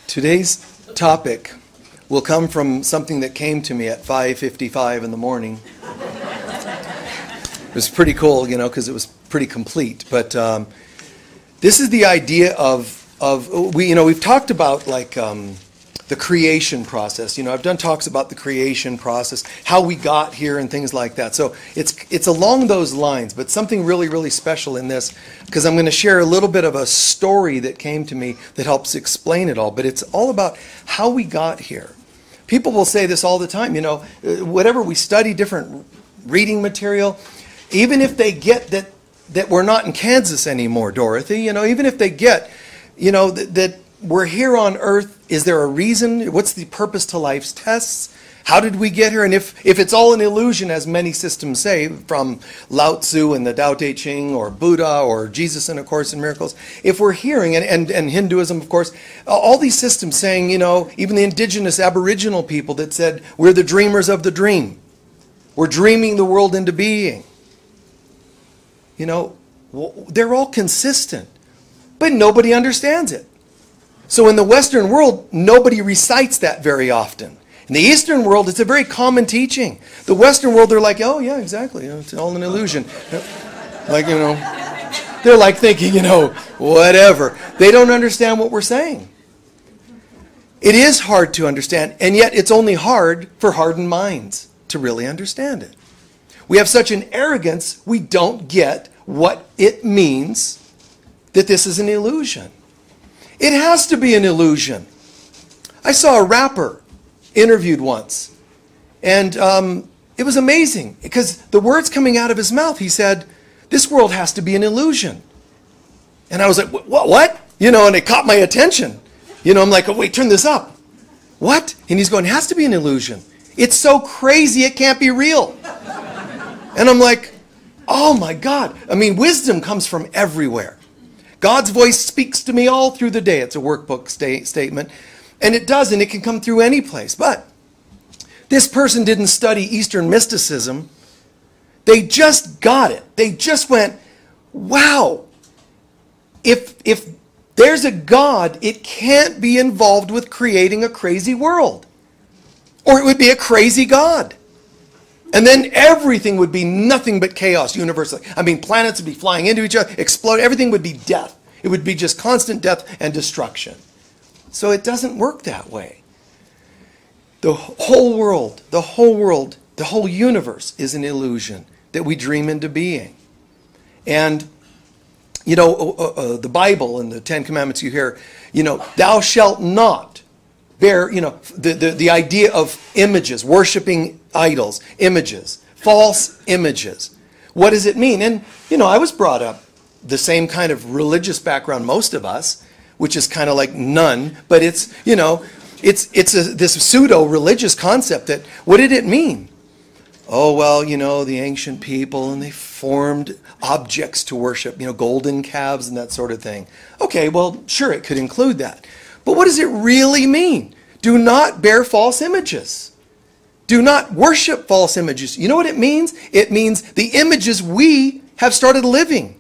Today's topic will come from something that came to me at 5:55 in the morning. It was pretty cool, because it was pretty complete. But this is the idea of we've talked about the creation process. I've done talks about the creation process, how we got here and things like that. So it's along those lines, but something really, really special in this, because I'm going to share a little bit of a story that came to me that helps explain it all. But it's all about how we got here. People will say this all the time, whatever we study, different reading material, even if they get that we're not in Kansas anymore, Dorothy, even if they get, that we're here on earth, is there a reason? What's the purpose to life's tests? How did we get here? And if it's all an illusion, as many systems say, from Lao Tzu and the Tao Te Ching, or Buddha, or Jesus in A Course in Miracles, if we're hearing, and Hinduism, of course, all these systems saying, even the indigenous Aboriginal people that said, we're the dreamers of the dream. We're dreaming the world into being. They're all consistent, but nobody understands it. So in the Western world, nobody recites that very often. In the Eastern world, it's a very common teaching. The Western world, they're like, oh yeah, exactly, it's all an illusion. They're like thinking, whatever. They don't understand what we're saying. It is hard to understand, and yet it's only hard for hardened minds to really understand it. We have such an arrogance, we don't get what it means that this is an illusion. It has to be an illusion. I saw a rapper interviewed once, and it was amazing, because the words coming out of his mouth, he said, this world has to be an illusion. And I was like, what? And it caught my attention. I'm like, oh, wait, turn this up. What? And he's going, it has to be an illusion. It's so crazy it can't be real. And I'm like, oh my God. Wisdom comes from everywhere. God's voice speaks to me all through the day. It's a workbook statement. And it does, and it can come through any place. But this person didn't study Eastern mysticism. They just got it. They just went, wow. If there's a God, it can't be involved with creating a crazy world. Or it would be a crazy God. And then everything would be nothing but chaos universally. Planets would be flying into each other, explode. Everything would be death. It would be just constant death and destruction. So it doesn't work that way. The whole world, the whole universe is an illusion that we dream into being. And, the Bible and the Ten Commandments you hear, thou shalt not bear, the idea of images, worshiping idols, images, false images. What does it mean? And, I was brought up the same kind of religious background most of us, which is kind of like none, but it's, this pseudo-religious concept that, what did it mean? Oh, well, the ancient people, and they formed objects to worship, golden calves and that sort of thing. Okay, well, sure, it could include that. But what does it really mean? Do not bear false images. Do not worship false images. You know what it means? It means the images we have started living.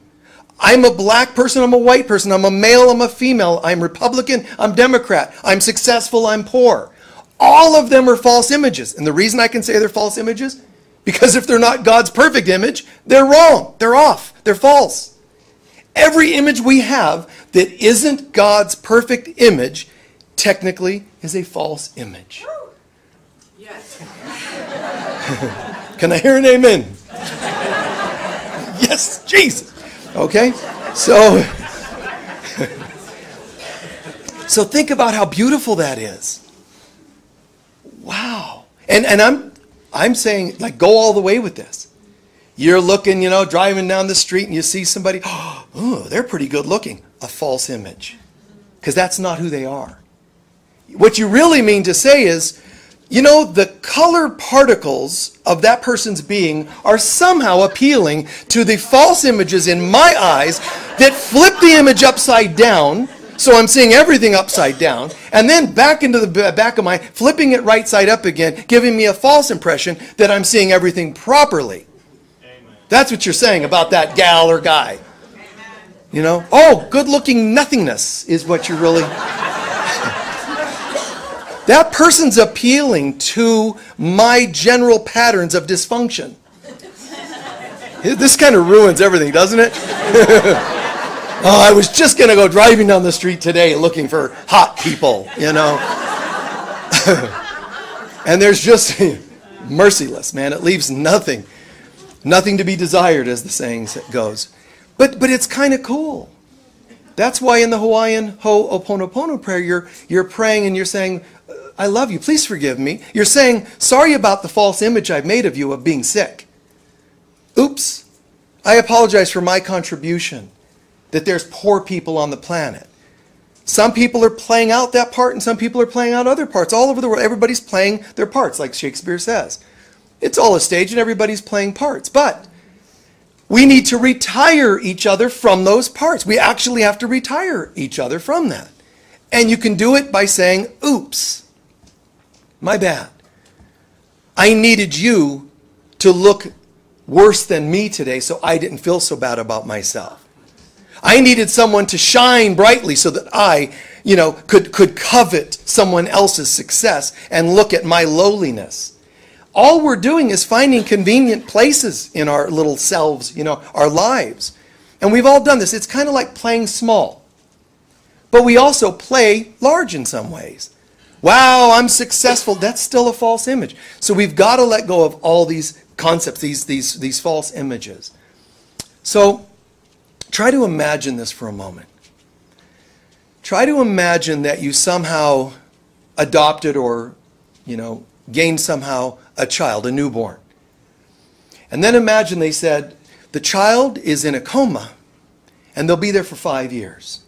I'm a black person, I'm a white person, I'm a male, I'm a female, I'm Republican, I'm Democrat, I'm successful, I'm poor. All of them are false images. And the reason I can say they're false images, because if they're not God's perfect image, they're wrong, they're off, they're false. Every image we have that isn't God's perfect image technically is a false image. Yes. Can I hear an amen? Yes, Jesus. Okay, so think about how beautiful that is. Wow. And I'm saying, go all the way with this. You're looking, driving down the street and you see somebody, oh, they're pretty good looking. A false image. Because that's not who they are. What you really mean to say is, the color particles of that person's being are somehow appealing to the false images in my eyes that flip the image upside down, so I'm seeing everything upside down, and then back into the back of my, flipping it right side up again, giving me a false impression that I'm seeing everything properly. Amen. That's what you're saying about that gal or guy. Amen. Oh, good-looking nothingness is what you're really... That person's appealing to my general patterns of dysfunction. This kind of ruins everything, doesn't it? Oh, I was just going to go driving down the street today looking for hot people, you know. And there's just merciless, man. It leaves nothing to be desired, as the saying goes. But it's kind of cool. That's why in the Hawaiian Ho'oponopono prayer, you're praying and you're saying, I love you, please forgive me. You're saying, sorry about the false image I've made of you of being sick. Oops, I apologize for my contribution, that there's poor people on the planet. Some people are playing out that part and some people are playing out other parts. All over the world, everybody's playing their parts, like Shakespeare says. It's all a stage and everybody's playing parts. But we need to retire each other from those parts. We actually have to retire each other from that. And you can do it by saying, oops, my bad. I needed you to look worse than me today so I didn't feel so bad about myself. I needed someone to shine brightly so that I, could covet someone else's success and look at my lowliness. All we're doing is finding convenient places in our little selves, our lives. And we've all done this. It's kind of like playing small. But we also play large in some ways. Wow, I'm successful. That's still a false image. So we've got to let go of all these concepts, these false images. So try to imagine this for a moment. Try to imagine that you somehow adopted or, gained somehow a child, a newborn. And then imagine they said, the child is in a coma and they'll be there for 5 years,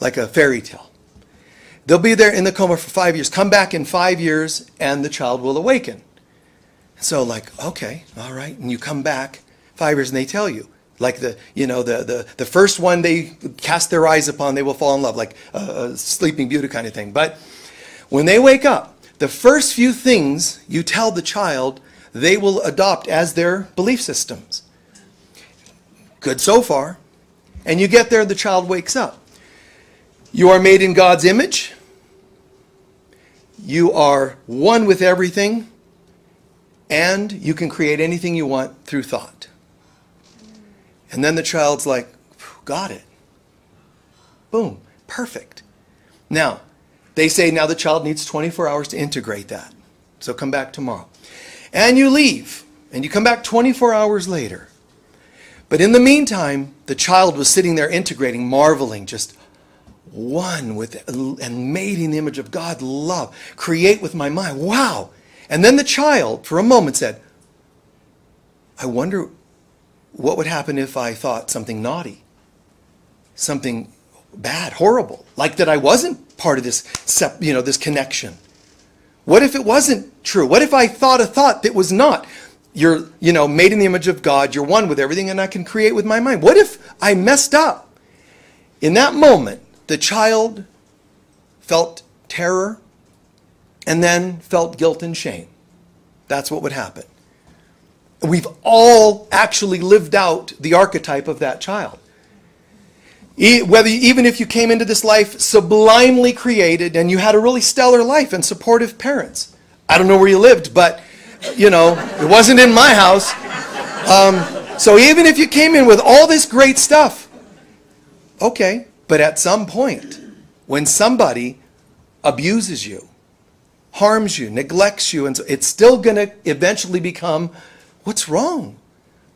like a fairy tale. They'll be there in the coma for 5 years. Come back in 5 years and the child will awaken. So okay, all right. And you come back 5 years and they tell you, like the first one they cast their eyes upon, they will fall in love, like a Sleeping Beauty kind of thing. But when they wake up, the first few things you tell the child, they will adopt as their belief systems. Good so far. And you get there, the child wakes up. You are made in God's image. You are one with everything. And you can create anything you want through thought. And then the child's like, got it. Boom, perfect. Now, they say now the child needs 24 hours to integrate that. So come back tomorrow. And you leave, and you come back 24 hours later. But in the meantime, the child was sitting there integrating, marveling, just one with, and made in the image of God, love, create with my mind. Wow. And then the child, for a moment, said, I wonder what would happen if I thought something naughty, something bad, horrible, like that I wasn't part of this, this connection. What if it wasn't true? What if I thought a thought that was not? You're, made in the image of God, you're one with everything, and I can create with my mind. What if I messed up? In that moment, the child felt terror and then felt guilt and shame. That's what would happen. We've all actually lived out the archetype of that child. Even if you came into this life sublimely created and you had a really stellar life and supportive parents. I don't know where you lived, but, it wasn't in my house. So even if you came in with all this great stuff, okay, but at some point, when somebody abuses you, harms you, neglects you, and so it's still going to eventually become, what's wrong?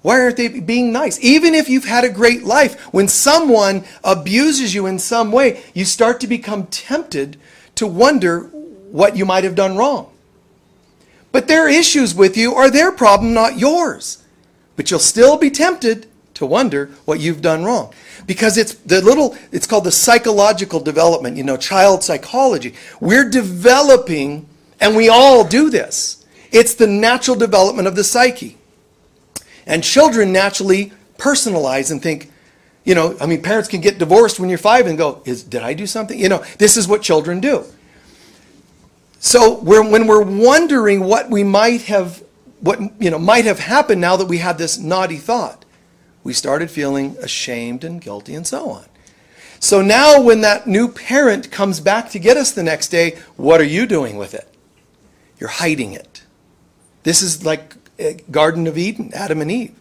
Why aren't they being nice? Even if you've had a great life, when someone abuses you in some way, you start to become tempted to wonder what you might have done wrong. But their issues with you are their problem, not yours. But you'll still be tempted to wonder what you've done wrong. Because it's called the psychological development, child psychology. We're developing, and we all do this. It's the natural development of the psyche. And children naturally personalize and think, parents can get divorced when you're 5 and go, did I do something? This is what children do. So when we're wondering what might have happened now that we had this naughty thought, we started feeling ashamed and guilty and so on. So now when that new parent comes back to get us the next day, what are you doing with it? You're hiding it. This is like Garden of Eden, Adam and Eve.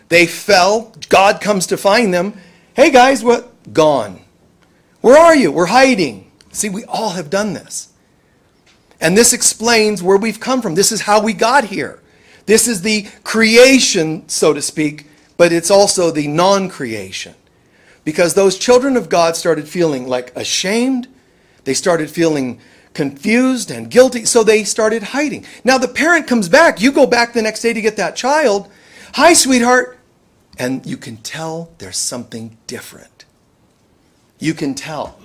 They fell. God comes to find them. Hey guys, what? Gone. Where are you? We're hiding. See, we all have done this. And this explains where we've come from. This is how we got here. This is the creation, so to speak, but it's also the non-creation. Because those children of God started feeling like ashamed. They started feeling confused and guilty, so they started hiding. Now the parent comes back. You go back the next day to get that child. Hi, sweetheart. And you can tell there's something different. You can tell.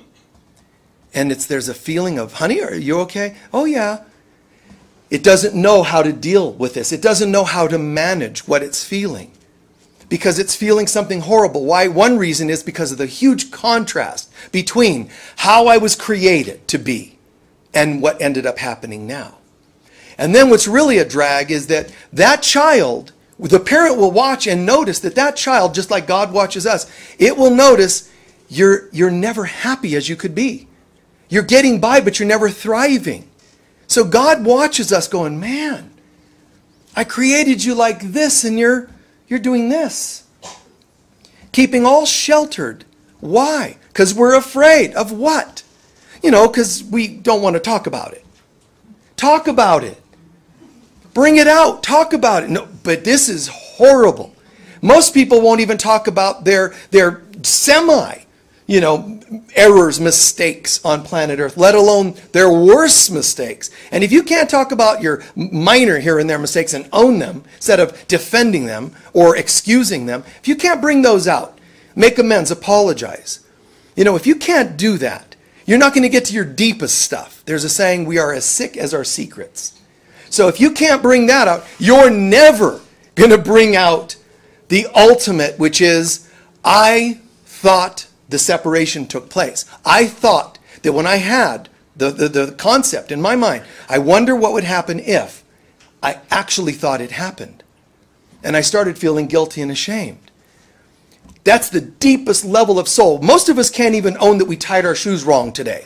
And there's a feeling of, honey, are you okay? Oh, yeah. It doesn't know how to deal with this. It doesn't know how to manage what it's feeling. Because it's feeling something horrible. Why? One reason is because of the huge contrast between how I was created to be and what ended up happening now. And then what's really a drag is that that child, the parent will watch and notice that that child, just like God watches us, it will notice you're never happy as you could be. You're getting by, but you're never thriving. So God watches us going, man, I created you like this and you're doing this. Keeping all sheltered. Why? Because we're afraid of what? You know, because we don't want to talk about it. Talk about it. Bring it out. Talk about it. No, but this is horrible. Most people won't even talk about their errors, mistakes on planet Earth, let alone their worst mistakes. And if you can't talk about your minor here and there mistakes and own them, instead of defending them or excusing them, if you can't bring those out, make amends, apologize. If you can't do that, you're not going to get to your deepest stuff. There's a saying, we are as sick as our secrets. So if you can't bring that out, you're never going to bring out the ultimate, which is, I thought the separation took place. I thought that when I had the concept in my mind, I wonder what would happen if I actually thought it happened. And I started feeling guilty and ashamed. That's the deepest level of soul. Most of us can't even own that we tied our shoes wrong today.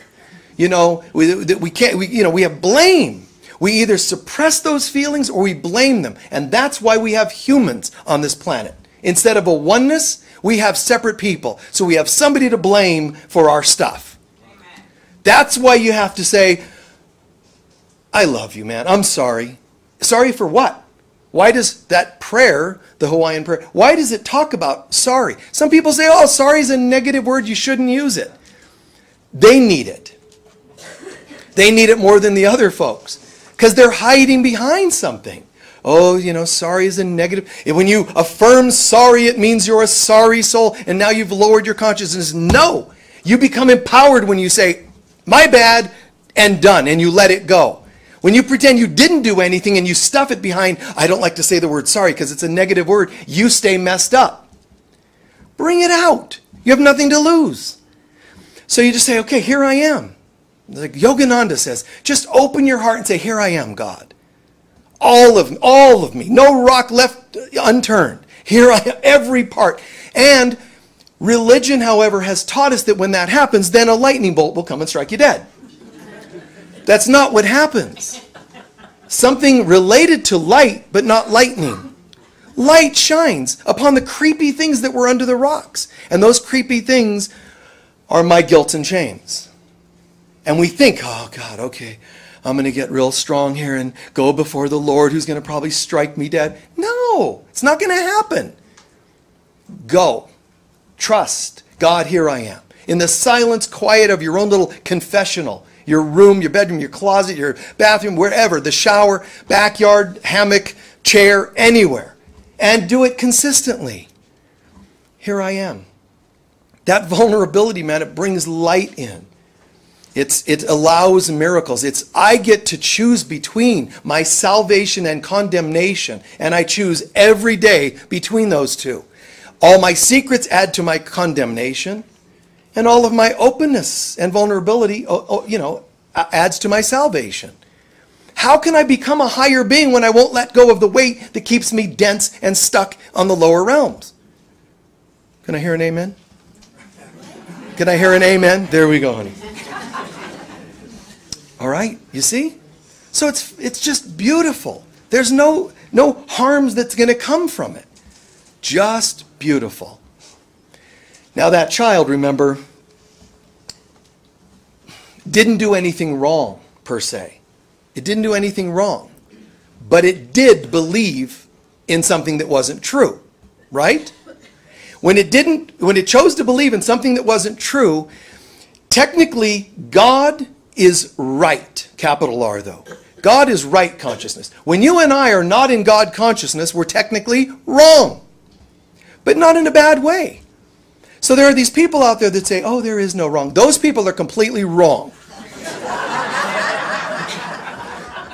We have blame. We either suppress those feelings or we blame them. And that's why we have humans on this planet. Instead of a oneness, we have separate people. So we have somebody to blame for our stuff. Amen. That's why you have to say, I love you, man. I'm sorry. Sorry for what? Why does that prayer, the Hawaiian prayer, why does it talk about sorry? Some people say, oh, sorry is a negative word. You shouldn't use it. They need it. They need it more than the other folks because they're hiding behind something. Oh, sorry is a negative. When you affirm sorry, it means you're a sorry soul, and now you've lowered your consciousness. No, you become empowered when you say, my bad, and done, and you let it go. When you pretend you didn't do anything and you stuff it behind, I don't like to say the word sorry because it's a negative word, you stay messed up. Bring it out. You have nothing to lose. So you just say, okay, here I am. Like Yogananda says, just open your heart and say, here I am, God. All of me. No rock left unturned. Here I am, every part. And religion, however, has taught us that when that happens, then a lightning bolt will come and strike you dead. That's not what happens. Something related to light, but not lightning. Light shines upon the creepy things that were under the rocks. And those creepy things are my guilt and shames. And we think, oh God, okay, I'm going to get real strong here and go before the Lord who's going to probably strike me dead. No, it's not going to happen. Go. Trust. God, here I am. In the silence, quiet of your own little confessional, your room, your bedroom, your closet, your bathroom, wherever, the shower, backyard, hammock, chair, anywhere. And do it consistently. Here I am. That vulnerability, man, it brings light in. It allows miracles. I get to choose between my salvation and condemnation, and I choose every day between those two. All my secrets add to my condemnation, and all of my openness and vulnerability, adds to my salvation. How can I become a higher being when I won't let go of the weight that keeps me dense and stuck on the lower realms? Can I hear an amen? Can I hear an amen? There we go, honey. All right, you see? So it's just beautiful. There's no harms that's going to come from it. Just beautiful. Now that child, remember, didn't do anything wrong, per se. It didn't do anything wrong. But it did believe in something that wasn't true, right? When it chose to believe in something that wasn't true, technically God is right, capital R though. God is right consciousness. When you and I are not in God consciousness, we're technically wrong. But not in a bad way. So there are these people out there that say, oh, there is no wrong. Those people are completely wrong.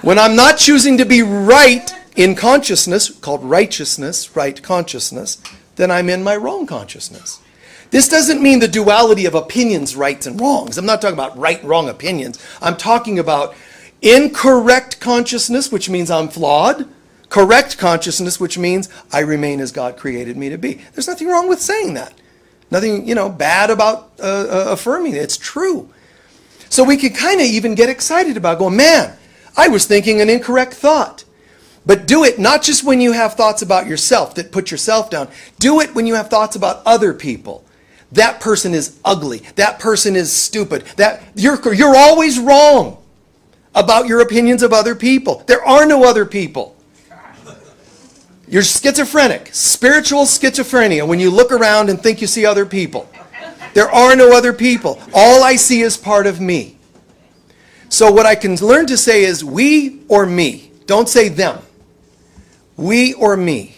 When I'm not choosing to be right in consciousness, called righteousness, right consciousness, then I'm in my wrong consciousness. This doesn't mean the duality of opinions, rights and wrongs. I'm not talking about right and wrong opinions. I'm talking about incorrect consciousness, which means I'm flawed. Correct consciousness, which means I remain as God created me to be. There's nothing wrong with saying that. Nothing, bad about affirming it. It's true. So we can kind of even get excited about going, man, I was thinking an incorrect thought. But do it not just when you have thoughts about yourself that put yourself down. Do it when you have thoughts about other people. That person is ugly. That person is stupid. That you're always wrong about your opinions of other people. There are no other people. You're schizophrenic, spiritual schizophrenia, when you look around and think you see other people. There are no other people. All I see is part of me. So what I can learn to say is we or me. Don't say them. We or me.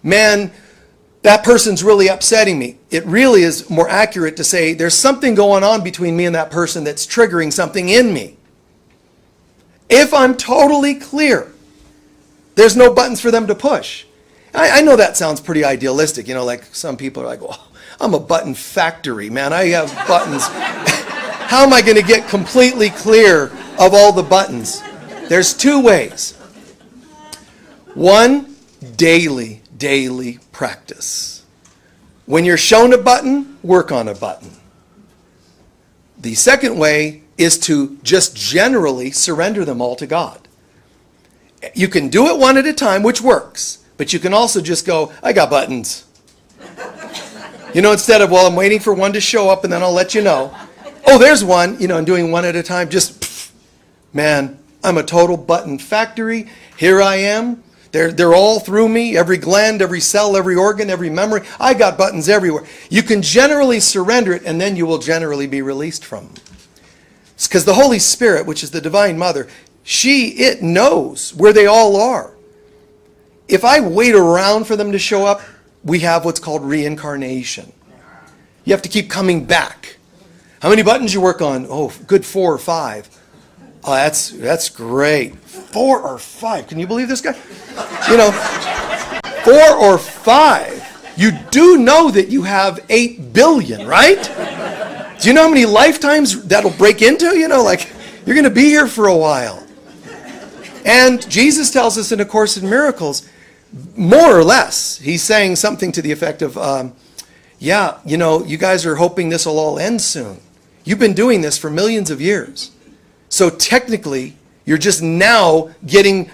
Man, that person's really upsetting me. It really is more accurate to say there's something going on between me and that person that's triggering something in me. If I'm totally clear, there's no buttons for them to push. I know that sounds pretty idealistic. Like some people are like, well, I'm a button factory, man. I have buttons. How am I going to get completely clear of all the buttons? There's two ways. One, daily practice. When you're shown a button, work on a button. The second way is to just generally surrender them all to God. You can do it one at a time, which works. But you can also just go, I got buttons. Instead of, well, I'm waiting for one to show up and then I'll let you know. Oh, there's one, and doing one at a time. Just, man, I'm a total button factory. Here I am. They're all through me. Every gland, every cell, every organ, every memory. I got buttons everywhere. You can generally surrender it and then you will generally be released from them. It's because the Holy Spirit, which is the Divine Mother, it knows where they all are. If I wait around for them to show up, we have what's called reincarnation. You have to keep coming back. How many buttons you work on? Oh, good 4 or 5. Oh, that's great. 4 or 5. Can you believe this guy? 4 or 5. You do know that you have 8 billion, right? Do you know how many lifetimes that'll break into? You're going to be here for a while. And Jesus tells us in A Course in Miracles, more or less, he's saying something to the effect of, you guys are hoping this will all end soon. You've been doing this for millions of years. So technically, you're just now getting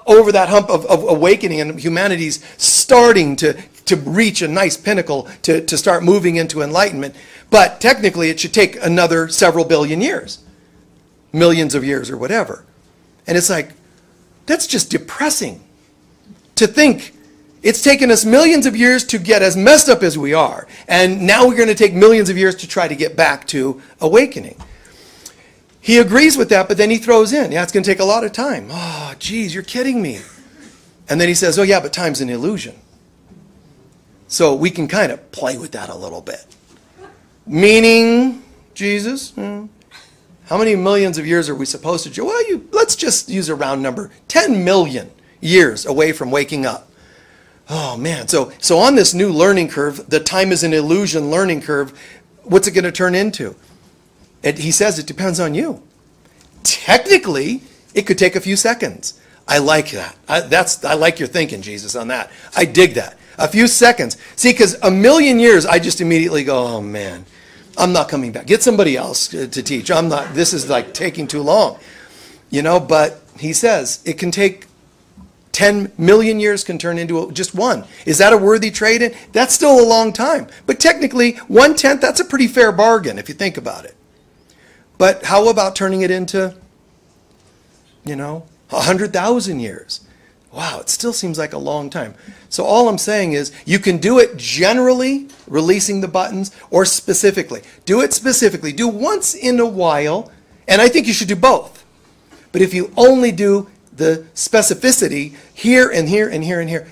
over that hump of awakening, and humanity's starting to reach a nice pinnacle to start moving into enlightenment. But technically, it should take another several billion years, millions of years or whatever. And it's like, that's just depressing to think it's taken us millions of years to get as messed up as we are. And now we're going to take millions of years to try to get back to awakening. He agrees with that, but then he throws in, it's going to take a lot of time. Oh, geez, you're kidding me. And then he says, oh yeah, but time's an illusion. So we can kind of play with that a little bit. Meaning, Jesus, how many millions of years are we supposed to do? Well, let's just use a round number. 10 million years away from waking up. Oh man, so on this new learning curve, the time is an illusion learning curve, what's it going to turn into? He says it depends on you. Technically, it could take a few seconds. I like that. I like your thinking, Jesus, on that. I dig that. A few seconds. See, because a million years, I just immediately go, oh man, I'm not coming back. Get somebody else to teach. I'm not, this is like taking too long. But he says it can take 10 million years can turn into just one. Is that a worthy trade-in? That's still a long time. But technically, 1/10, that's a pretty fair bargain if you think about it. But how about turning it into, 100,000 years? Wow, it still seems like a long time. So all I'm saying is you can do it generally, releasing the buttons, or specifically. Do it specifically. Do once in a while, and I think you should do both. But if you only do the specificity here and here and here and here,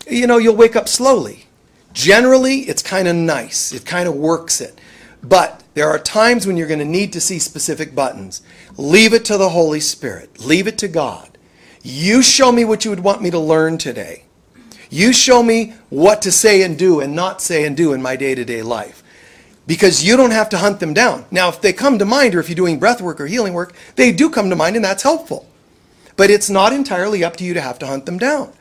you'll wake up slowly. Generally, it's kind of nice. It kind of works it. But there are times when you're going to need to see specific buttons. Leave it to the Holy Spirit. Leave it to God. You show me what you would want me to learn today. You show me what to say and do and not say and do in my day-to-day life. Because you don't have to hunt them down. Now, if they come to mind, or if you're doing breath work or healing work, they do come to mind, and that's helpful. But it's not entirely up to you to have to hunt them down.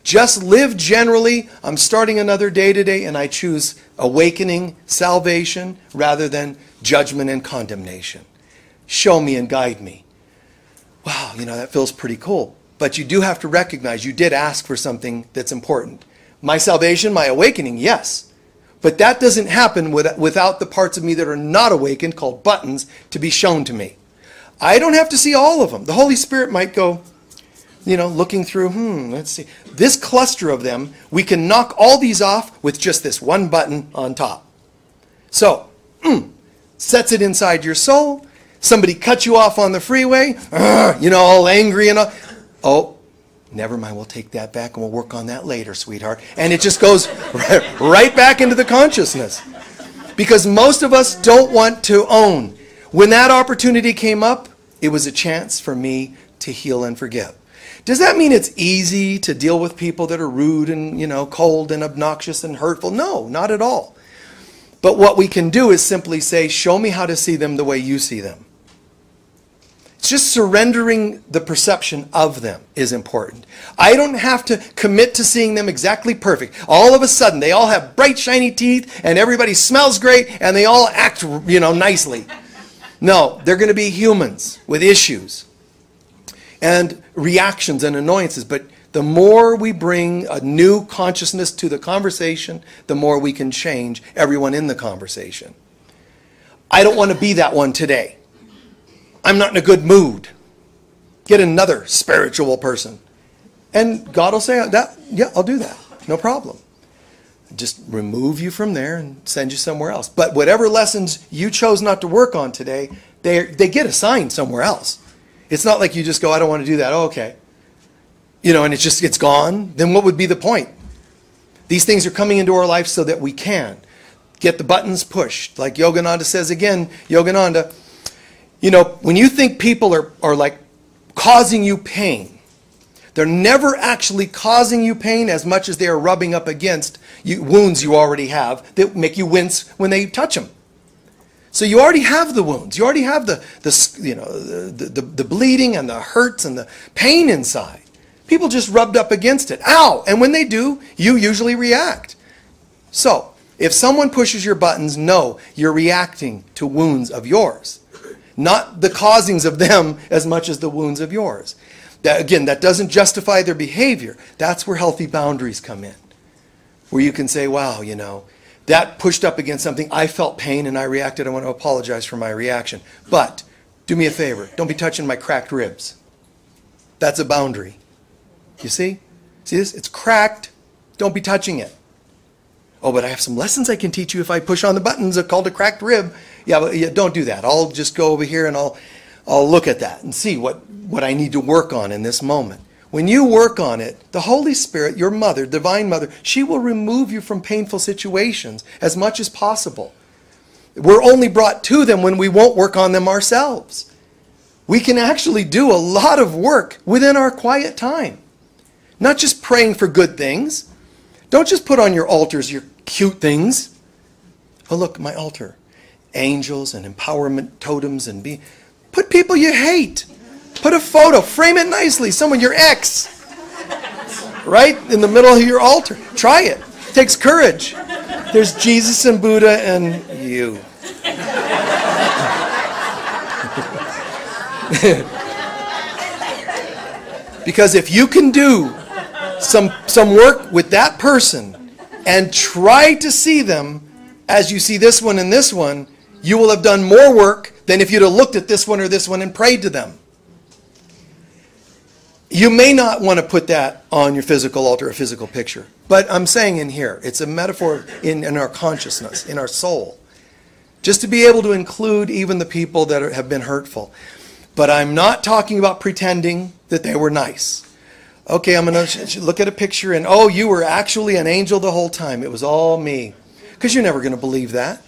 Just live generally. I'm starting another day today, and I choose awakening, salvation, rather than judgment and condemnation. Show me and guide me. Wow, that feels pretty cool. But you do have to recognize you did ask for something that's important. My salvation, my awakening, yes. But that doesn't happen without the parts of me that are not awakened, called buttons, to be shown to me. I don't have to see all of them. The Holy Spirit might go, looking through, let's see. This cluster of them, we can knock all these off with just this one button on top. So, sets it inside your soul. Somebody cuts you off on the freeway, all angry and all. Oh, never mind, we'll take that back and we'll work on that later, sweetheart. And it just goes right back into the consciousness. Because most of us don't want to own. When that opportunity came up, it was a chance for me to heal and forgive. Does that mean it's easy to deal with people that are rude and, cold and obnoxious and hurtful? No, not at all. But what we can do is simply say, show me how to see them the way you see them. It's just surrendering the perception of them is important. I don't have to commit to seeing them exactly perfect. All of a sudden, they all have bright, shiny teeth, and everybody smells great, and they all act, nicely. No, they're going to be humans with issues and reactions and annoyances. But the more we bring a new consciousness to the conversation, the more we can change everyone in the conversation. I don't want to be that one today. I'm not in a good mood. Get another spiritual person. And God will say, yeah, I'll do that. No problem. Just remove you from there and send you somewhere else. But whatever lessons you chose not to work on today, they get assigned somewhere else. It's not like you just go, I don't want to do that. Oh, okay. And it's gone. Then what would be the point? These things are coming into our life so that we can get the buttons pushed. Like Yogananda says again, Yogananda, when you think people are like causing you pain, they're never actually causing you pain as much as they are rubbing up against wounds you already have that make you wince when they touch them. So you already have the wounds. You already have the bleeding and the hurts and the pain inside. People just rubbed up against it. Ow! And when they do, you usually react. So if someone pushes your buttons, know you're reacting to wounds of yours. Not the causings of them as much as the wounds of yours. That doesn't justify their behavior. That's where healthy boundaries come in. Where you can say, wow, that pushed up against something. I felt pain and I reacted. I want to apologize for my reaction. But do me a favor. Don't be touching my cracked ribs. That's a boundary. You see? See this? It's cracked. Don't be touching it. Oh, but I have some lessons I can teach you if I push on the buttons called a cracked rib. Yeah, but don't do that. I'll just go over here and I'll look at that and see what I need to work on in this moment. When you work on it, the Holy Spirit, your mother, divine mother, she will remove you from painful situations as much as possible. We're only brought to them when we won't work on them ourselves. We can actually do a lot of work within our quiet time. Not just praying for good things. Don't just put on your altars your cute things. Oh, look, my altar. Angels and empowerment totems and put people you hate. Put a photo, frame it nicely, someone, your ex, right in the middle of your altar. Try it. It takes courage. There's Jesus and Buddha and you. Because if you can do some work with that person and try to see them as you see this one and this one, you will have done more work than if you'd have looked at this one or this one and prayed to them. You may not want to put that on your physical altar, a physical picture. But I'm saying in here, it's a metaphor in our consciousness, in our soul. Just to be able to include even the people that have been hurtful. But I'm not talking about pretending that they were nice. Okay, I'm going to look at a picture and, oh, you were actually an angel the whole time. It was all me. Because you're never going to believe that.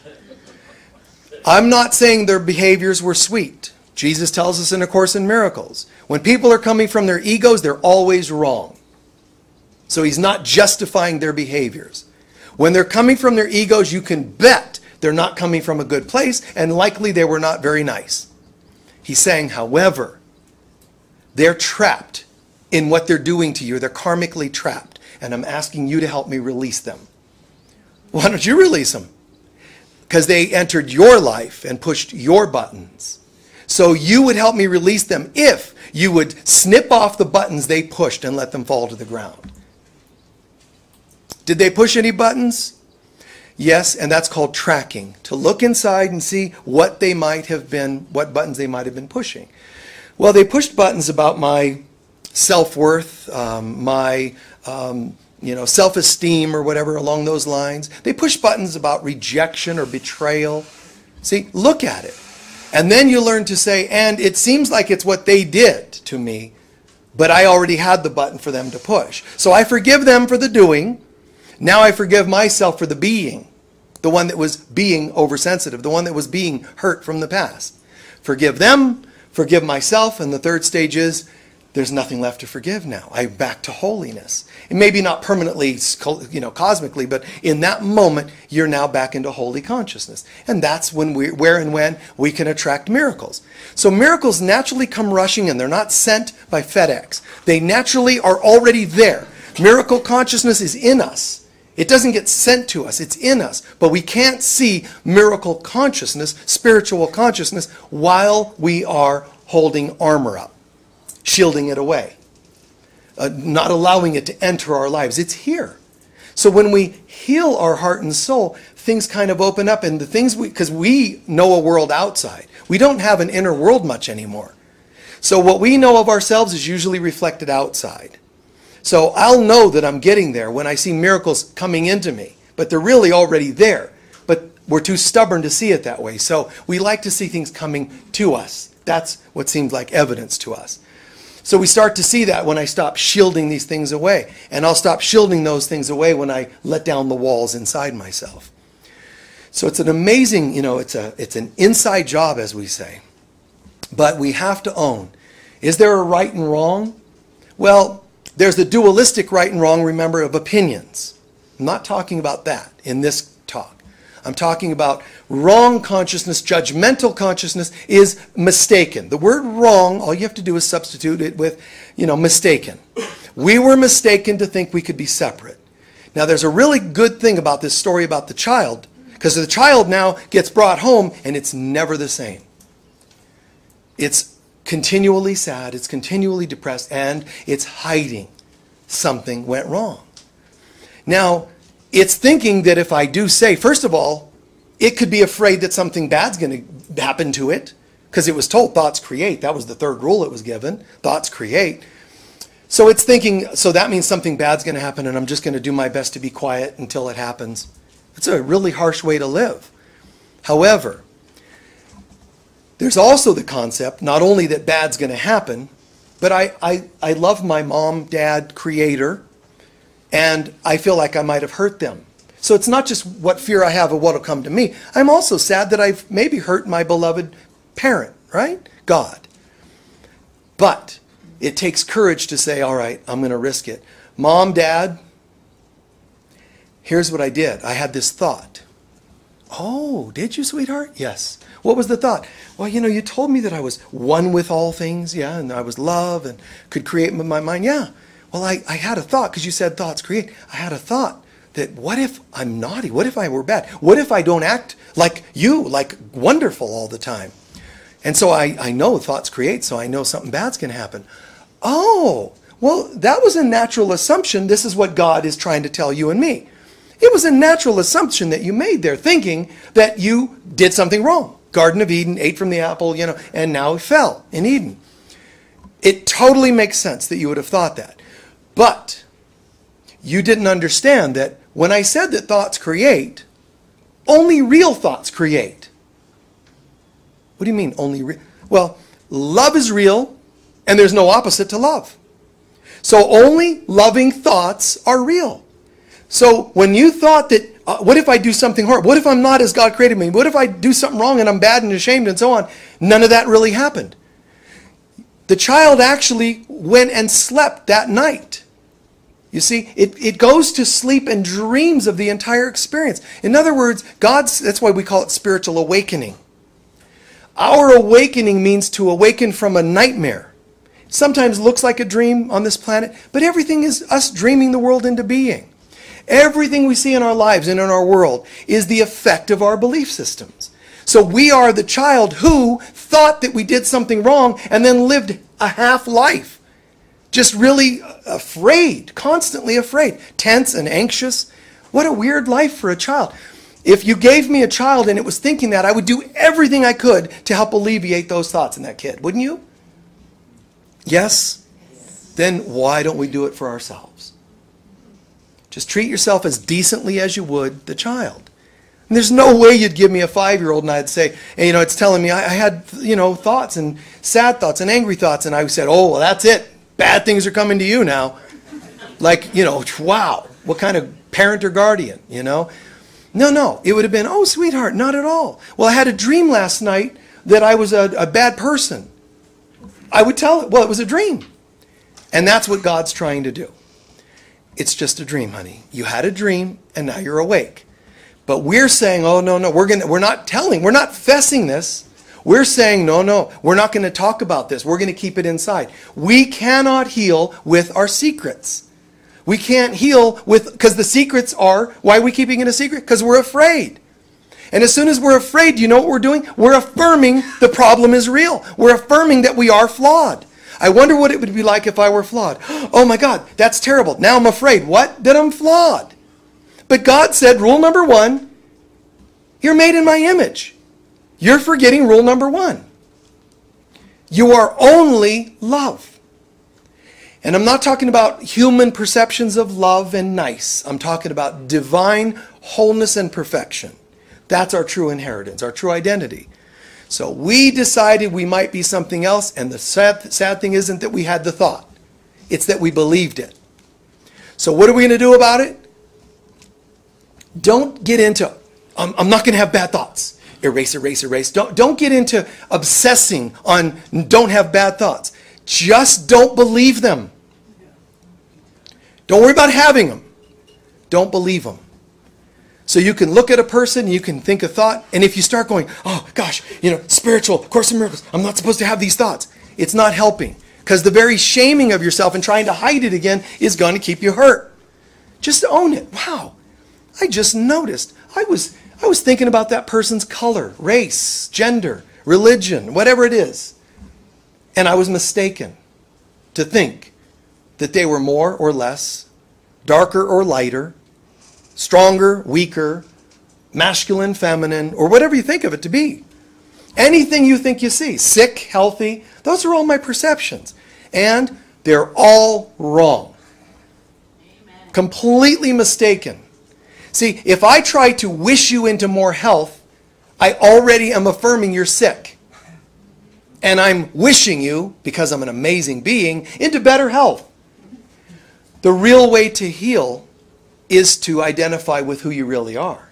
I'm not saying their behaviors were sweet. Jesus tells us in A Course in Miracles, when people are coming from their egos, they're always wrong. So he's not justifying their behaviors. When they're coming from their egos, you can bet they're not coming from a good place, and likely they were not very nice. He's saying, however, they're trapped in what they're doing to you. They're karmically trapped, and I'm asking you to help me release them. Why don't you release them? Because they entered your life and pushed your buttons. So you would help me release them if you would snip off the buttons they pushed and let them fall to the ground. Did they push any buttons? Yes, and that's called tracking. To look inside and see what they might have been, what buttons they might have been pushing. Well, they pushed buttons about my self-worth, my self-esteem or whatever along those lines. They pushed buttons about rejection or betrayal. See, look at it. And then you learn to say, and it seems like it's what they did to me, but I already had the button for them to push. So I forgive them for the doing. Now I forgive myself for the being, the one that was being oversensitive, the one that was being hurt from the past. Forgive them, forgive myself, and the third stage is there's nothing left to forgive now. I'm back to holiness. And maybe not permanently, cosmically, but in that moment, you're now back into holy consciousness. And that's where and when we can attract miracles. So miracles naturally come rushing in. They're not sent by FedEx. They naturally are already there. Miracle consciousness is in us. It doesn't get sent to us. It's in us. But we can't see miracle consciousness, spiritual consciousness, while we are holding armor up, shielding it away, not allowing it to enter our lives. It's here. So when we heal our heart and soul, things kind of open up. And the things because we know a world outside. We don't have an inner world much anymore. So what we know of ourselves is usually reflected outside. So I'll know that I'm getting there when I see miracles coming into me. But they're really already there. But we're too stubborn to see it that way. So we like to see things coming to us. That's what seems like evidence to us. So we start to see that when I stop shielding these things away. And I'll stop shielding those things away when I let down the walls inside myself. So it's an amazing, it's an inside job, as we say. But we have to own. Is there a right and wrong? Well, there's the dualistic right and wrong, remember, of opinions. I'm not talking about that in this talk. I'm talking about wrong consciousness. Judgmental consciousness is mistaken. The word wrong, all you have to do is substitute it with, mistaken. We were mistaken to think we could be separate. Now, there's a really good thing about this story about the child, because the child now gets brought home and it's never the same. It's continually sad, it's continually depressed, and it's hiding something went wrong. Now, it's thinking that if I do say, first of all, it could be afraid that something bad's going to happen to it, because it was told thoughts create. That was the third rule it was given. Thoughts create. So it's thinking, so that means something bad's going to happen, and I'm just going to do my best to be quiet until it happens. It's a really harsh way to live. However, there's also the concept, not only that bad's going to happen, but I love my mom, dad, creator, and I feel like I might have hurt them. So it's not just what fear I have of what will come to me. I'm also sad that I've maybe hurt my beloved parent, right? God. But it takes courage to say, all right, I'm going to risk it. Mom, dad, here's what I did. I had this thought. Oh, did you, sweetheart? Yes. What was the thought? Well, you told me that I was one with all things, yeah, and I was love and could create with my mind, yeah. Well, I had a thought, because you said thoughts create. I had a thought that what if I'm naughty? What if I were bad? What if I don't act like you, like wonderful all the time? And so I know thoughts create, so I know something bad's going to happen. Oh, well, that was a natural assumption. This is what God is trying to tell you and me. It was a natural assumption that you made there, thinking that you did something wrong. Garden of Eden, ate from the apple, and now fell in Eden. It totally makes sense that you would have thought that. But you didn't understand that when I said that thoughts create, only real thoughts create. What do you mean only real? Well, love is real, and there's no opposite to love. So only loving thoughts are real. So when you thought that, what if I do something horrible? What if I'm not as God created me? What if I do something wrong and I'm bad and ashamed and so on? None of that really happened. The child actually went and slept that night. You see, it goes to sleep and dreams of the entire experience. In other words, that's why we call it spiritual awakening. Our awakening means to awaken from a nightmare. Sometimes looks like a dream on this planet, but everything is us dreaming the world into being. Everything we see in our lives and in our world is the effect of our belief systems. So we are the child who thought that we did something wrong and then lived a half life. Just really afraid, constantly afraid, tense and anxious. What a weird life for a child. If you gave me a child and it was thinking that, I would do everything I could to help alleviate those thoughts in that kid. Wouldn't you? Yes? Then why don't we do it for ourselves? Just treat yourself as decently as you would the child. And there's no way you'd give me a 5-year-old and I'd say, hey, it's telling me I had, thoughts and sad thoughts and angry thoughts. And I said, oh, well, that's it. Bad things are coming to you now. Like, wow, what kind of parent or guardian, No. It would have been, oh, sweetheart, not at all. Well, I had a dream last night that I was a bad person. I would tell it, well, it was a dream. And that's what God's trying to do. It's just a dream, honey. You had a dream, and now you're awake. But we're saying, oh, no, we're not fessing this. We're saying, no, we're not going to talk about this. We're going to keep it inside. We cannot heal with our secrets. We can't heal because the secrets are, why are we keeping it a secret? Because we're afraid. And as soon as we're afraid, do you know what we're doing? We're affirming the problem is real. We're affirming that we are flawed. I wonder what it would be like if I were flawed. Oh my God, that's terrible. Now I'm afraid. What? That I'm flawed. But God said, rule number 1, you're made in my image. You're forgetting rule number 1. You are only love. And I'm not talking about human perceptions of love and nice. I'm talking about divine wholeness and perfection. That's our true inheritance, our true identity. So we decided we might be something else, and the sad thing isn't that we had the thought. It's that we believed it. So what are we going to do about it? Don't get into, I'm not going to have bad thoughts. Erase, erase, erase. Don't get into obsessing on don't have bad thoughts. Just don't believe them. Don't worry about having them. Don't believe them. So you can look at a person, you can think a thought, and if you start going, oh gosh, spiritual, Course in Miracles, I'm not supposed to have these thoughts. It's not helping. Because the very shaming of yourself and trying to hide it again is going to keep you hurt. Just own it. Wow. I just noticed. I was thinking about that person's color, race, gender, religion, whatever it is. And I was mistaken to think that they were more or less, darker or lighter, stronger, weaker, masculine, feminine, or whatever you think of it to be. Anything you think you see, sick, healthy, those are all my perceptions. And they're all wrong. Amen. Completely mistaken. See, if I try to wish you into more health, I already am affirming you're sick. And I'm wishing you, because I'm an amazing being, into better health. The real way to heal is to identify with who you really are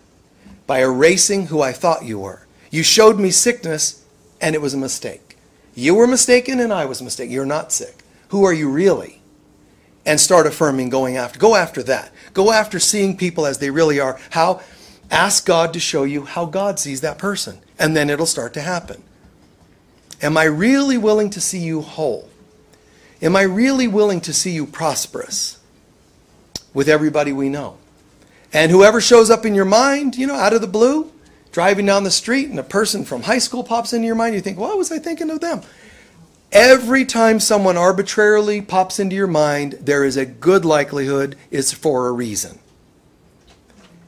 by erasing who I thought you were. You showed me sickness, and it was a mistake. You were mistaken, and I was mistaken. You're not sick. Who are you really? And start affirming, go after that. Go after seeing people as they really are. How? Ask God to show you how God sees that person, and then it'll start to happen. Am I really willing to see you whole? Am I really willing to see you prosperous with everybody we know? And whoever shows up in your mind, out of the blue, driving down the street and a person from high school pops into your mind. You think, what was I thinking of them? Every time someone arbitrarily pops into your mind, there is a good likelihood it's for a reason.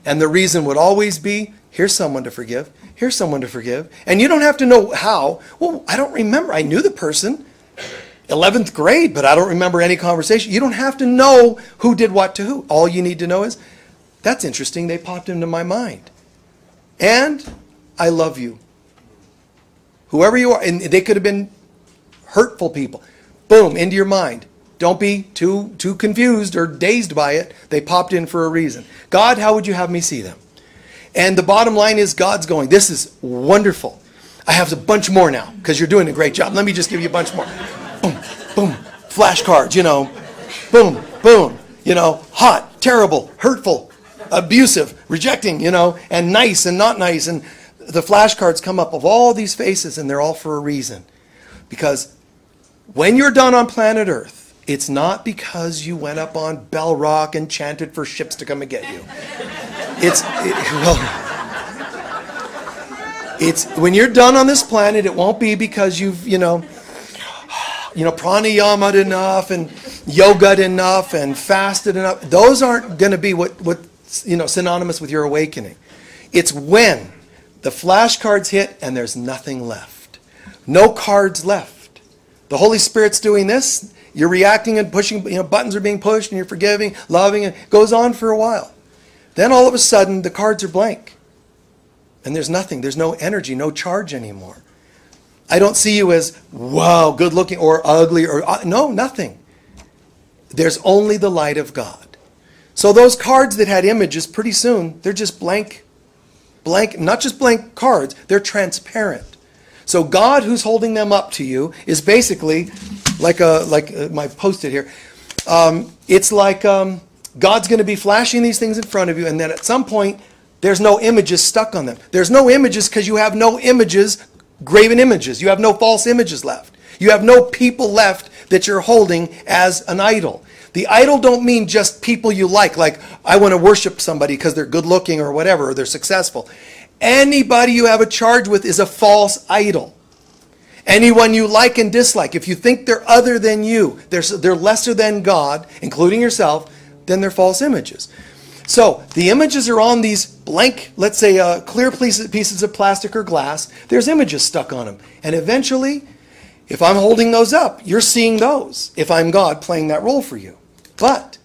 And the reason would always be, here's someone to forgive. Here's someone to forgive. And you don't have to know how. Well, I don't remember. I knew the person, 11th grade, but I don't remember any conversation. You don't have to know who did what to who. All you need to know is, that's interesting. They popped into my mind. And I love you. Whoever you are. And they could have been hurtful people. Boom, into your mind. Don't be too confused or dazed by it. They popped in for a reason. God, how would you have me see them? And the bottom line is God's going, this is wonderful. I have a bunch more now because you're doing a great job. Let me just give you a bunch more. Boom, boom, flashcards, Boom, boom, hot, terrible, hurtful, abusive, rejecting, and nice and not nice. And the flashcards come up of all these faces, and they're all for a reason. Because when you're done on planet Earth, it's not because you went up on Bell Rock and chanted for ships to come and get you. It's when you're done on this planet, it won't be because you've, pranayama'd enough and yoga'd enough and fasted enough. Those aren't going to be what synonymous with your awakening. It's when the flashcards hit and there's nothing left. No cards left. The Holy Spirit's doing this. You're reacting and pushing, buttons are being pushed and you're forgiving, loving, and it goes on for a while. Then all of a sudden, the cards are blank. And there's nothing. There's no energy, no charge anymore. I don't see you as, wow, good looking or ugly or, no, nothing. There's only the light of God. So those cards that had images, pretty soon, they're just blank, not just blank cards, they're transparent. So God, who's holding them up to you, is basically like my post-it here. It's like God's going to be flashing these things in front of you, and then at some point, there's no images stuck on them. There's no images because you have no images, graven images. You have no false images left. You have no people left that you're holding as an idol. The idol don't mean just people you like I want to worship somebody because they're good looking or whatever, or they're successful. Anybody you have a charge with is a false idol. Anyone you like and dislike, if you think they're other than you, they're lesser than God, including yourself, then they're false images. So the images are on these blank, let's say clear pieces of plastic or glass. There's images stuck on them. And eventually, if I'm holding those up, you're seeing those, if I'm God playing that role for you. But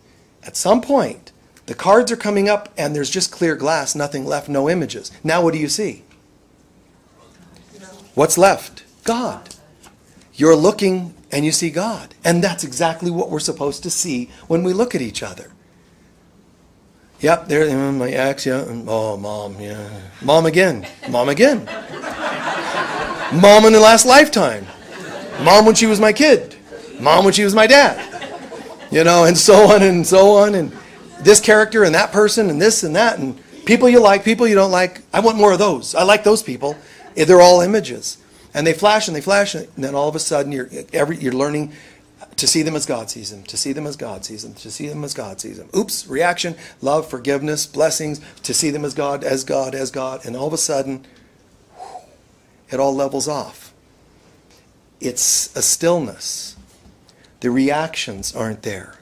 at some point, the cards are coming up and there's just clear glass, nothing left, no images. Now what do you see? What's left? God. You're looking and you see God. And that's exactly what we're supposed to see when we look at each other. Yep, there's my ex, yeah. Oh, mom, yeah. Mom again. Mom again. Mom in the last lifetime. Mom when she was my kid. Mom when she was my dad. And so on and so on. And this character and that person and this and that. And people you like, people you don't like. I want more of those. I like those people. They're all images. And they flash and they flash. And then all of a sudden you're learning to see them as God sees them, to see them as God sees them, to see them as God sees them. Oops, reaction, love, forgiveness, blessings, to see them as God, as God, as God. And all of a sudden, it all levels off. It's a stillness. The reactions aren't there.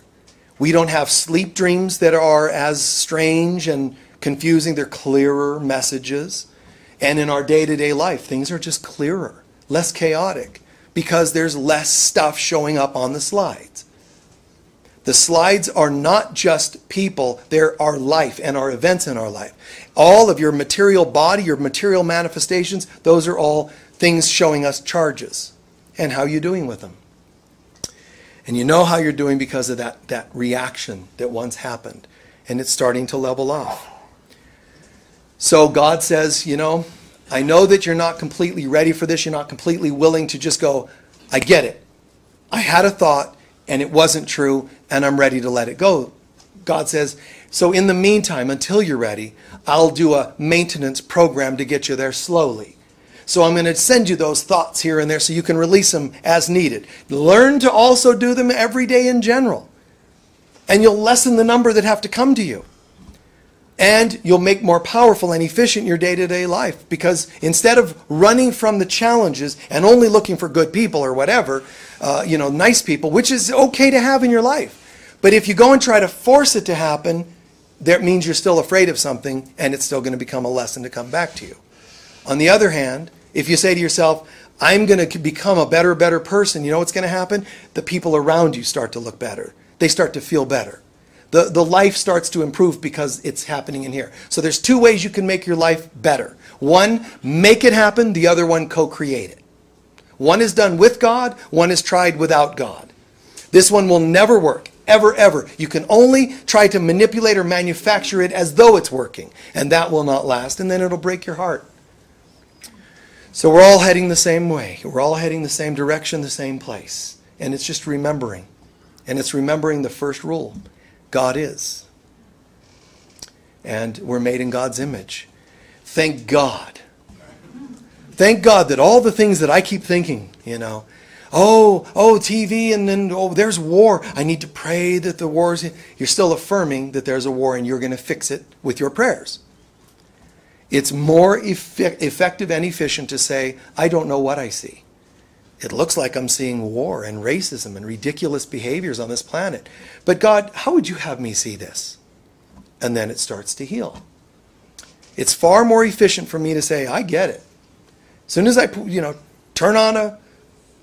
We don't have sleep dreams that are as strange and confusing. They're clearer messages. And in our day-to-day life, things are just clearer, less chaotic, because there's less stuff showing up on the slides. The slides are not just people, they're our life and our events in our life. All of your material body, your material manifestations, those are all things showing us charges and how you're doing with them. And you know how you're doing because of that reaction that once happened, and it's starting to level off. So God says, I know that you're not completely ready for this. You're not completely willing to just go, I get it. I had a thought and it wasn't true and I'm ready to let it go. God says, so in the meantime, until you're ready, I'll do a maintenance program to get you there slowly. So I'm going to send you those thoughts here and there so you can release them as needed. Learn to also do them every day in general. And you'll lessen the number that have to come to you. And you'll make more powerful and efficient your day-to-day life, because instead of running from the challenges and only looking for good people or whatever, nice people, which is okay to have in your life. But if you go and try to force it to happen, that means you're still afraid of something, and it's still going to become a lesson to come back to you. On the other hand, if you say to yourself, I'm going to become a better person, you know what's going to happen? The people around you start to look better. They start to feel better. The life starts to improve because it's happening in here. So there's two ways you can make your life better. One, make it happen. The other one, co-create it. One is done with God. One is tried without God. This one will never work. Ever, ever. You can only try to manipulate or manufacture it as though it's working. And that will not last. And then it'll break your heart. So we're all heading the same way. We're all heading the same direction, the same place. And it's just remembering. And it's remembering the first rule. God is. And we're made in God's image. Thank God. Thank God that all the things that I keep thinking, TV, and then, there's war. I need to pray that the war is... You're still affirming that there's a war, and you're going to fix it with your prayers. It's more effective and efficient to say, I don't know what I see. It looks like I'm seeing war and racism and ridiculous behaviors on this planet. But God, how would you have me see this? And then it starts to heal. It's far more efficient for me to say, I get it. As soon as I, turn on a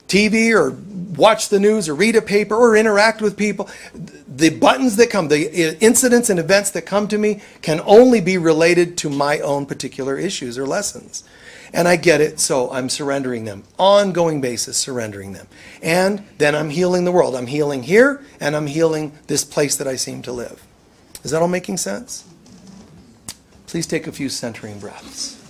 TV or watch the news or read a paper or interact with people, the buttons that come, the incidents and events that come to me can only be related to my own particular issues or lessons. And I get it, so I'm surrendering them. Ongoing basis, surrendering them. And then I'm healing the world. I'm healing here, and I'm healing this place that I seem to live. Is that all making sense? Please take a few centering breaths.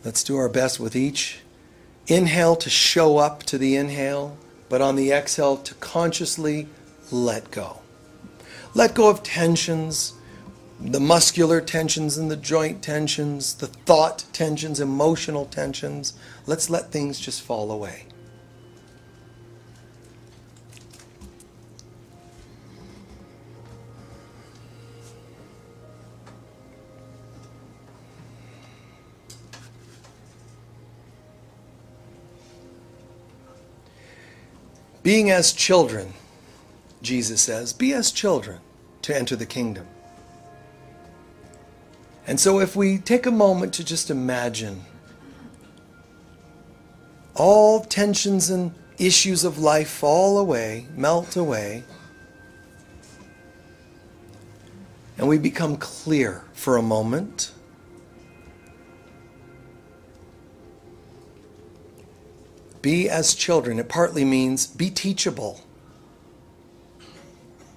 Let's do our best with each inhale to show up to the inhale, but on the exhale to consciously let go. Let go of tensions, the muscular tensions and the joint tensions, the thought tensions, emotional tensions. Let's let things just fall away. Being as children, Jesus says, be as children to enter the kingdom. And so if we take a moment to just imagine all tensions and issues of life fall away, melt away, and we become clear for a moment. Be as children. It partly means be teachable.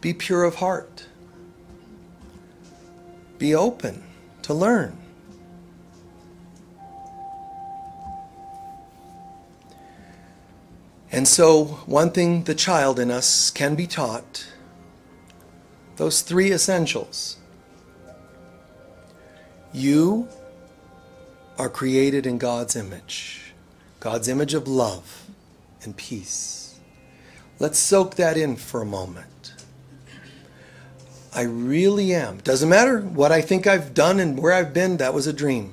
Be pure of heart. Be open to learn. And so, one thing the child in us can be taught, those three essentials. You are created in God's image. God's image of love and peace. Let's soak that in for a moment. I really am. Doesn't matter what I think I've done and where I've been, that was a dream.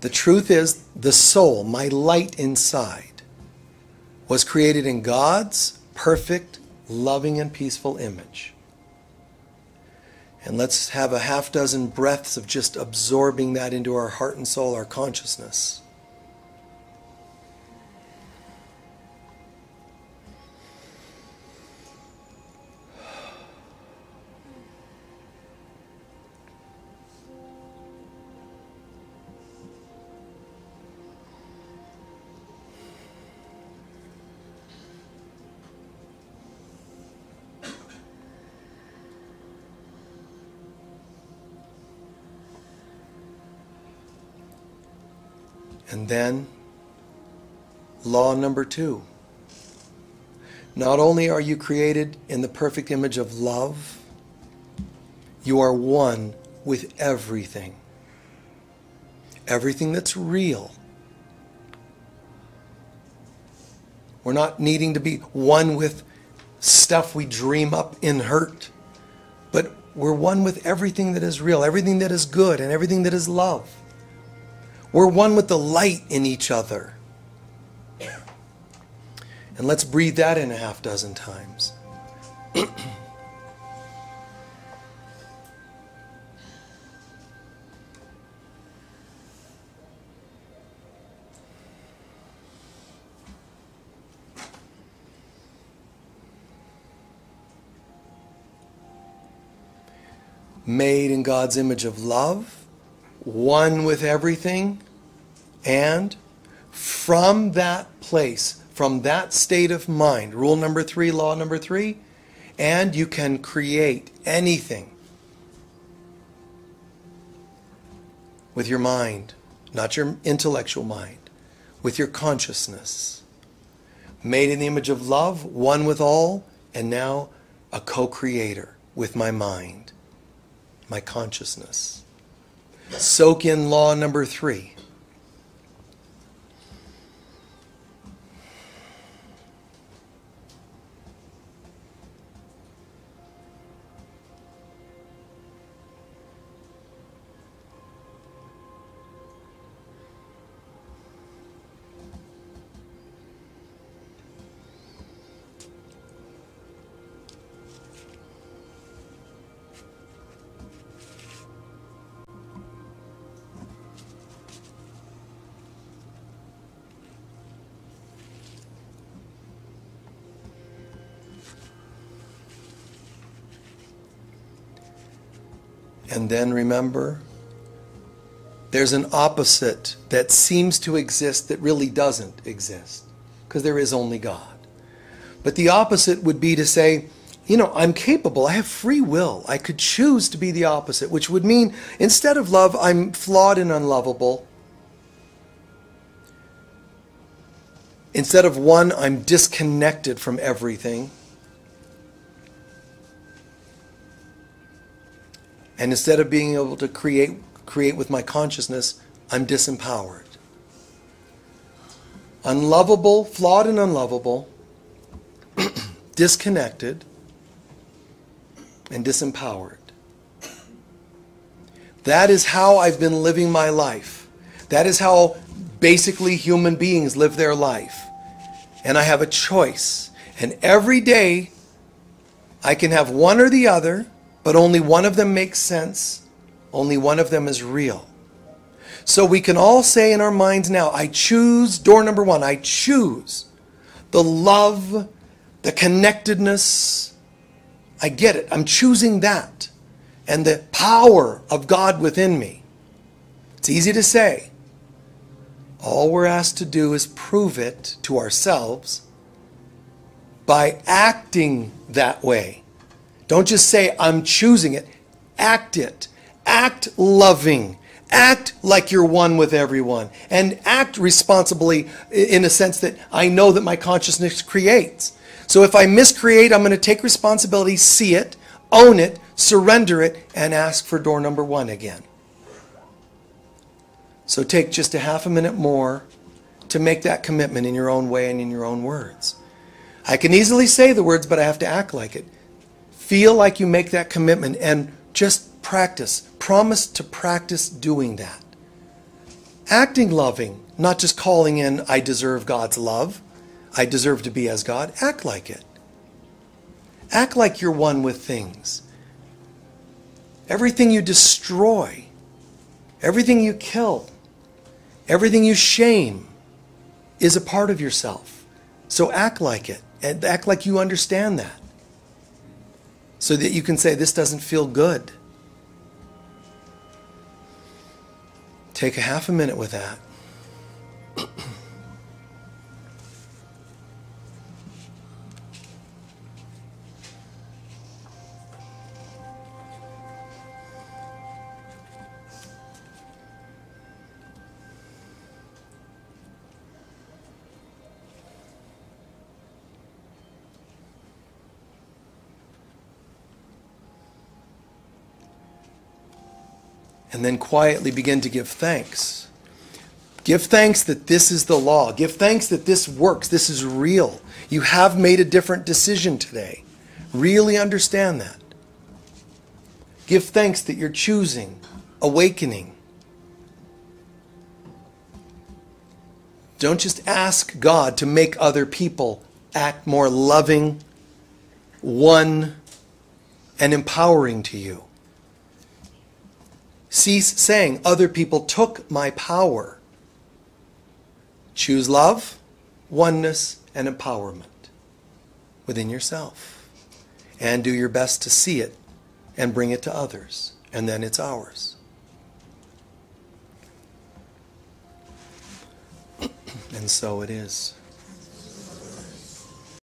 The truth is, the soul, my light inside, was created in God's perfect, loving, and peaceful image. And let's have a half dozen breaths of just absorbing that into our heart and soul, our consciousness. And then Law number 2. Not only are you created in the perfect image of love, you are one with everything. Everything that's real. We're not needing to be one with stuff we dream up in hurt, but we're one with everything that is real, everything that is good, and everything that is love. We're one with the light in each other. And let's breathe that in a half dozen times. Made in God's image of love, one with everything, and from that place, from that state of mind, rule number 3, law number 3, and you can create anything with your mind, not your intellectual mind, with your consciousness. Made in the image of love, one with all, and now a co-creator with my mind, my consciousness. Soak in law number 3. And then remember, there's an opposite that seems to exist that really doesn't exist, because there is only God. But the opposite would be to say, you know, I'm capable, I have free will. I could choose to be the opposite, which would mean instead of love, I'm flawed and unlovable. Instead of one, I'm disconnected from everything. And instead of being able to create with my consciousness, I'm disempowered. Unlovable, flawed and unlovable, disconnected, and disempowered. That is how I've been living my life. That is how basically human beings live their life. And I have a choice. And every day I can have one or the other, but only one of them makes sense. Only one of them is real. So we can all say in our minds now, I choose, door number 1, I choose the love, the connectedness. I get it. I'm choosing that. And the power of God within me. It's easy to say. All we're asked to do is prove it to ourselves by acting that way. Don't just say, I'm choosing it. Act it. Act loving. Act like you're one with everyone. And act responsibly in a sense that I know that my consciousness creates. So if I miscreate, I'm going to take responsibility, see it, own it, surrender it, and ask for door number 1 again. So take just a half a minute more to make that commitment in your own way and in your own words. I can easily say the words, but I have to act like it. Feel like you make that commitment and just practice. Promise to practice doing that. Acting loving, not just calling in, I deserve God's love. I deserve to be as God. Act like it. Act like you're one with things. Everything you destroy, everything you kill, everything you shame is a part of yourself. So act like it and act like you understand that. So that you can say, this doesn't feel good. Take a half a minute with that. And then quietly begin to give thanks. Give thanks that this is the law. Give thanks that this works. This is real. You have made a different decision today. Really understand that. Give thanks that you're choosing awakening. Don't just ask God to make other people act more loving, one, and empowering to you. Cease saying, other people took my power. Choose love, oneness, and empowerment within yourself. And do your best to see it and bring it to others. And then it's ours. And so it is.